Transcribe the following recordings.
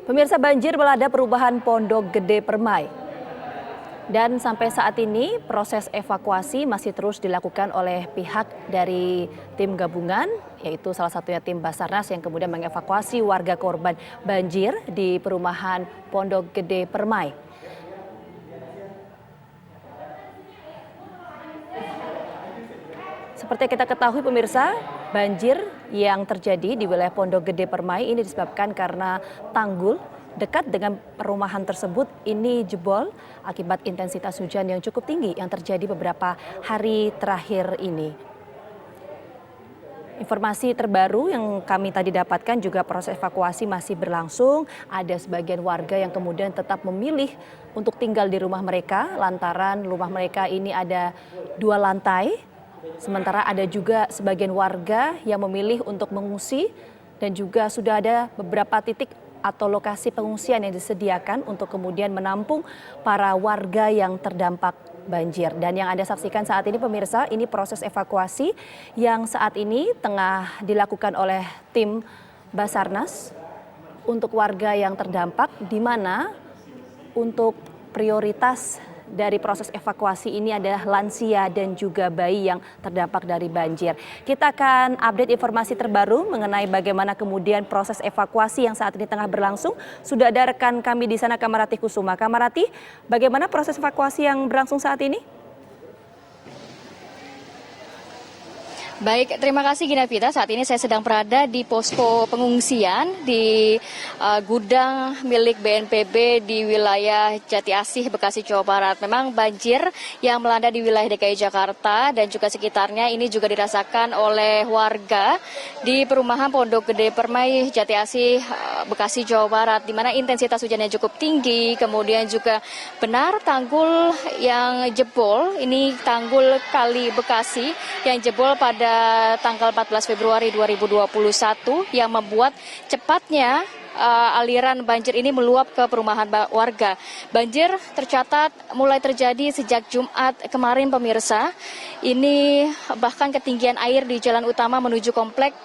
Pemirsa, banjir melanda perumahan Pondok Gede Permai. Dan sampai saat ini proses evakuasi masih terus dilakukan oleh pihak dari tim gabungan, yaitu salah satunya tim Basarnas yang kemudian mengevakuasi warga korban banjir di perumahan Pondok Gede Permai. Seperti kita ketahui pemirsa, banjir yang terjadi di wilayah Pondok Gede Permai ini disebabkan karena tanggul dekat dengan perumahan tersebut ini jebol akibat intensitas hujan yang cukup tinggi yang terjadi beberapa hari terakhir ini. Informasi terbaru yang kami tadi dapatkan juga proses evakuasi masih berlangsung. Ada sebagian warga yang kemudian tetap memilih untuk tinggal di rumah mereka lantaran rumah mereka ini ada 2 lantai. Sementara ada juga sebagian warga yang memilih untuk mengungsi dan juga sudah ada beberapa titik atau lokasi pengungsian yang disediakan untuk kemudian menampung para warga yang terdampak banjir. Dan yang Anda saksikan saat ini pemirsa, ini proses evakuasi yang saat ini tengah dilakukan oleh tim Basarnas untuk warga yang terdampak, di mana untuk prioritas dari proses evakuasi ini adalah lansia dan juga bayi yang terdampak dari banjir. Kita akan update informasi terbaru mengenai bagaimana kemudian proses evakuasi yang saat ini tengah berlangsung. Sudah ada rekan kami di sana, Kamarati Kusuma. Kamarati, bagaimana proses evakuasi yang berlangsung saat ini? Baik, terima kasih Gina Vita. Saat ini saya sedang berada di posko pengungsian di gudang milik BNPB di wilayah Jati Asih, Bekasi, Jawa Barat. Memang banjir yang melanda di wilayah DKI Jakarta dan juga sekitarnya ini juga dirasakan oleh warga di perumahan Pondok Gede Permai, Jati Asih, Bekasi, Jawa Barat, di mana intensitas hujannya cukup tinggi. Kemudian juga benar tanggul yang jebol, ini tanggul Kali Bekasi yang jebol pada tanggal 14 Februari 2021 yang membuat cepatnya aliran banjir ini meluap ke perumahan warga. Banjir tercatat mulai terjadi sejak Jumat kemarin pemirsa. Ini bahkan ketinggian air di jalan utama menuju komplek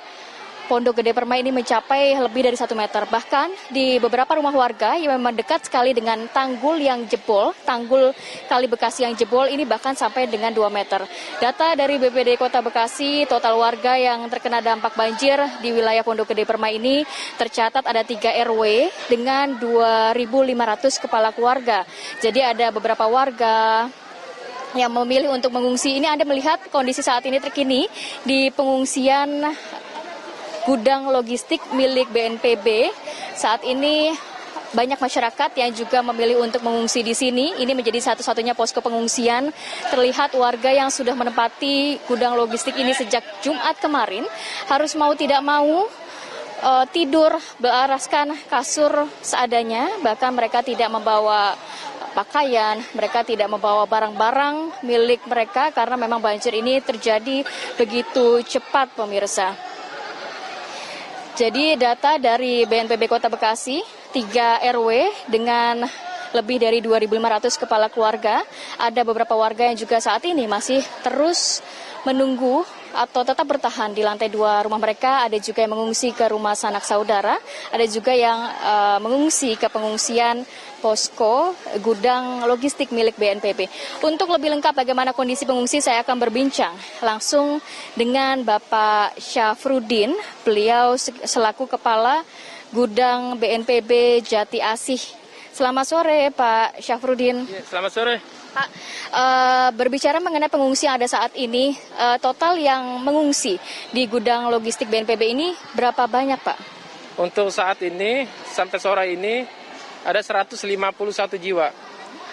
Pondok Gede Permai ini mencapai lebih dari 1 meter. Bahkan di beberapa rumah warga yang memang dekat sekali dengan tanggul yang jebol, tanggul Kali Bekasi yang jebol ini bahkan sampai dengan 2 meter. Data dari BPD Kota Bekasi, total warga yang terkena dampak banjir di wilayah Pondok Gede Permai ini tercatat ada 3 RW dengan 2.500 kepala keluarga. Jadi ada beberapa warga yang memilih untuk mengungsi. Ini Anda melihat kondisi saat ini terkini di pengungsian gudang logistik milik BNPB. Saat ini banyak masyarakat yang juga memilih untuk mengungsi di sini. Ini menjadi satu-satunya posko pengungsian. Terlihat warga yang sudah menempati gudang logistik ini sejak Jumat kemarin harus mau tidak mau tidur beraraskan kasur seadanya. Bahkan mereka tidak membawa pakaian, mereka tidak membawa barang-barang milik mereka karena memang banjir ini terjadi begitu cepat pemirsa. Jadi data dari BNPB Kota Bekasi, 3 RW dengan lebih dari 2.500 kepala keluarga. Ada beberapa warga yang juga saat ini masih terus menunggu atau tetap bertahan di lantai 2 rumah mereka. Ada juga yang mengungsi ke rumah sanak saudara. Ada juga yang mengungsi ke pengungsian posko gudang logistik milik BNPB. Untuk lebih lengkap bagaimana kondisi pengungsi, saya akan berbincang langsung dengan Bapak Syafruddin. Beliau selaku Kepala Gudang BNPB Jati Asih. Selamat sore Pak Syafruddin. Ya, selamat sore. Pak, berbicara mengenai pengungsi yang ada saat ini, total yang mengungsi di gudang logistik BNPB ini berapa banyak Pak? Untuk saat ini, sampai sore ini, ada 151 jiwa.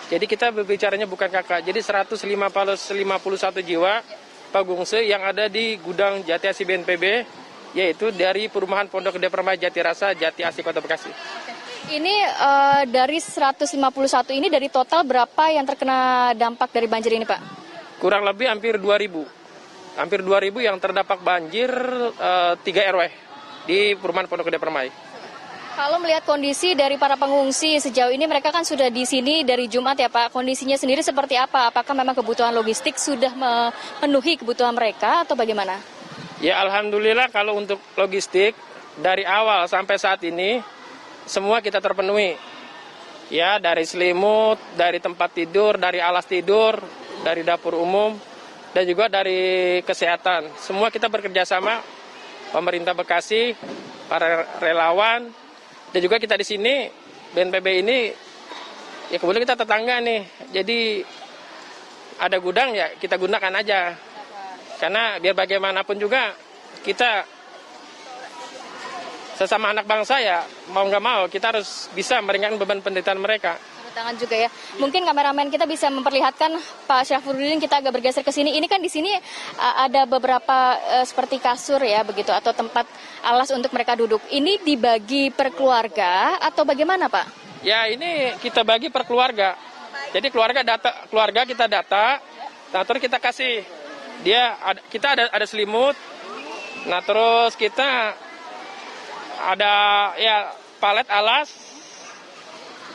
Jadi kita berbicaranya bukan kakak, jadi 151 jiwa pengungsi yang ada di gudang Jati Asih BNPB, yaitu dari perumahan Pondok Gede Permai Jati Rasa, Jati Asih Kota Bekasi. Ini dari 151 ini dari total berapa yang terkena dampak dari banjir ini Pak? Kurang lebih hampir 2.000. Hampir 2.000 yang terdampak banjir 3 RW di perumahan Pondok Gede Permai. Kalau melihat kondisi dari para pengungsi sejauh ini, mereka kan sudah di sini dari Jumat ya Pak. Kondisinya sendiri seperti apa? Apakah memang kebutuhan logistik sudah memenuhi kebutuhan mereka atau bagaimana? Ya alhamdulillah kalau untuk logistik dari awal sampai saat ini semua kita terpenuhi. Ya, dari selimut, dari tempat tidur, dari alas tidur, dari dapur umum, dan juga dari kesehatan. Semua kita bekerja sama, pemerintah Bekasi, para relawan, dan juga kita di sini, BNPB ini, ya kebetulan kita tetangga nih, jadi ada gudang ya kita gunakan aja. Karena biar bagaimanapun juga kita sesama anak bangsa ya, mau nggak mau kita harus bisa meringankan beban penderitaan mereka. Tangan juga ya. Mungkin kameramen kita bisa memperlihatkan Pak Syafruddin, kita agak bergeser ke sini. Ini kan di sini ada beberapa seperti kasur ya begitu atau tempat alas untuk mereka duduk. Ini dibagi per keluarga atau bagaimana, Pak? Ya, ini kita bagi per keluarga. Jadi keluarga kita data, nah terus kita kasih kita ada selimut. Nah, terus kita ada ya palet alas,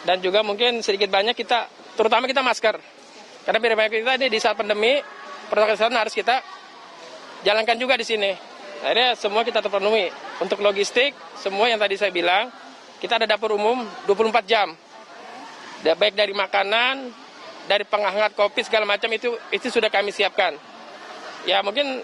dan juga mungkin sedikit banyak kita, terutama kita masker. Karena biar kita ini di saat pandemi, protokol kesehatan harus kita jalankan juga di sini. Akhirnya semua kita terpenuhi. Untuk logistik, semua yang tadi saya bilang, kita ada dapur umum 24 jam. Baik dari makanan, dari penghangat kopi segala macam itu sudah kami siapkan. Ya mungkin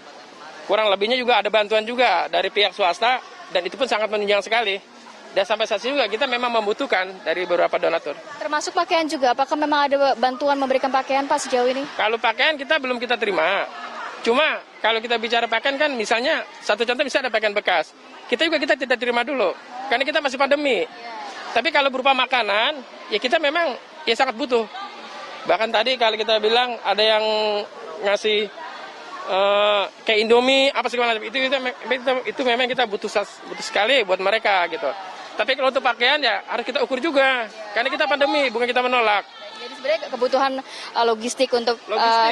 kurang lebihnya juga ada bantuan juga dari pihak swasta, dan itu pun sangat menunjang sekali. Dan sampai saat ini juga kita memang membutuhkan dari beberapa donatur. Termasuk pakaian juga, apakah memang ada bantuan memberikan pakaian Pak sejauh ini? Kalau pakaian belum kita terima. Cuma kalau kita bicara pakaian kan misalnya, satu contoh misalnya ada pakaian bekas. Kita tidak terima dulu, karena kita masih pandemi. Tapi kalau berupa makanan, ya kita memang ya sangat butuh. Bahkan tadi kalau kita bilang ada yang ngasih kayak Indomie apa segala macam, itu memang kita butuh sekali buat mereka gitu. Tapi kalau untuk pakaian ya harus kita ukur juga, karena kita pandemi, bukan kita menolak. Jadi sebenarnya kebutuhan logistik untuk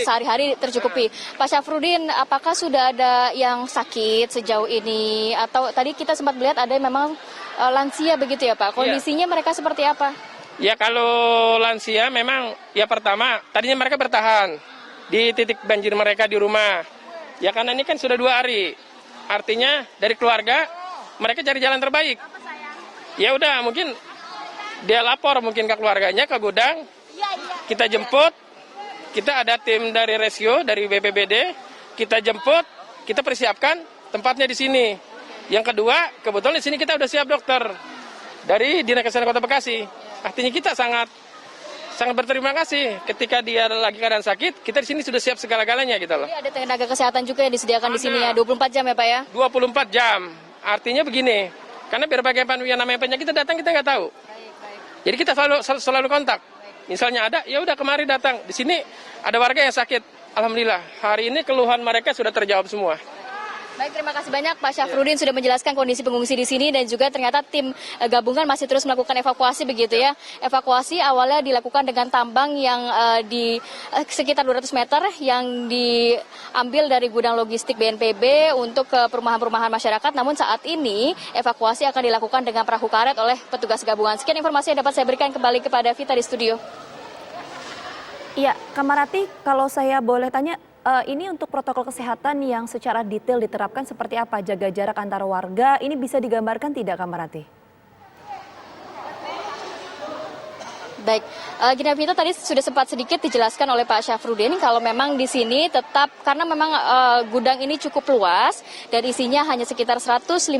sehari-hari tercukupi. Pak Syafruddin, apakah sudah ada yang sakit sejauh ini, atau tadi kita sempat melihat ada yang memang lansia begitu ya Pak? Kondisinya mereka seperti apa? Ya kalau lansia memang ya pertama tadinya mereka bertahan di titik banjir mereka di rumah. Ya karena ini kan sudah 2 hari. Artinya dari keluarga mereka cari jalan terbaik. Ya udah mungkin dia lapor mungkin ke keluarganya ke gudang. Kita jemput. Kita ada tim dari Rescue dari BPBD. Kita jemput, kita persiapkan tempatnya di sini. Yang kedua, kebetulan di sini kita udah siap dokter dari Dinas Kesehatan Kota Bekasi. Artinya kita sangat berterima kasih ketika dia lagi keadaan sakit, kita di sini sudah siap segala-galanya gitu loh. Jadi ada tenaga kesehatan juga yang disediakan di sini ya, 24 jam ya Pak ya? 24 jam. Artinya begini, karena berbagai yang namanya penyakit kita datang kita nggak tahu. Jadi kita selalu kontak. Misalnya ada, ya udah kemari datang. Di sini ada warga yang sakit. Alhamdulillah, hari ini keluhan mereka sudah terjawab semua. Baik, terima kasih banyak Pak Syafruddin sudah menjelaskan kondisi pengungsi di sini, dan juga ternyata tim gabungan masih terus melakukan evakuasi begitu ya. Evakuasi awalnya dilakukan dengan tambang yang di sekitar 200 meter yang diambil dari gudang logistik BNPB untuk ke perumahan-perumahan masyarakat. Namun saat ini evakuasi akan dilakukan dengan perahu karet oleh petugas gabungan. Sekian informasi yang dapat saya berikan, kembali kepada Vita di studio. Iya, Kamarati, kalau saya boleh tanya, ini untuk protokol kesehatan yang secara detail diterapkan seperti apa? Jaga jarak antar warga, ini bisa digambarkan tidak, Kamarati? Baik, Gina Vita, tadi sudah sempat sedikit dijelaskan oleh Pak Syafruddin kalau memang di sini tetap, karena memang gudang ini cukup luas dan isinya hanya sekitar 150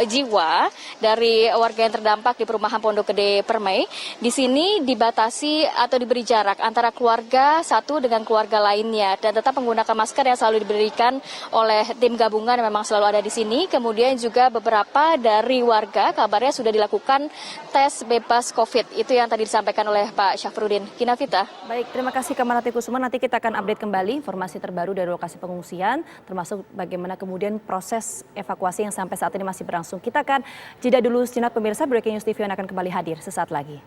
jiwa dari warga yang terdampak di perumahan Pondok Gede Permai. Di sini dibatasi atau diberi jarak antara keluarga satu dengan keluarga lainnya, dan tetap menggunakan masker yang selalu diberikan oleh tim gabungan yang memang selalu ada di sini. Kemudian juga beberapa dari warga kabarnya sudah dilakukan tes bebas COVID. Itu yang tadi disampaikan oleh Pak Syafruddin. Gina Vita. Baik, terima kasih Kamarati Kusuma. Nanti kita akan update kembali informasi terbaru dari lokasi pengungsian, termasuk bagaimana kemudian proses evakuasi yang sampai saat ini masih berlangsung. Kita akan jeda dulu sejenak pemirsa, Breaking News TV yang akan kembali hadir sesaat lagi.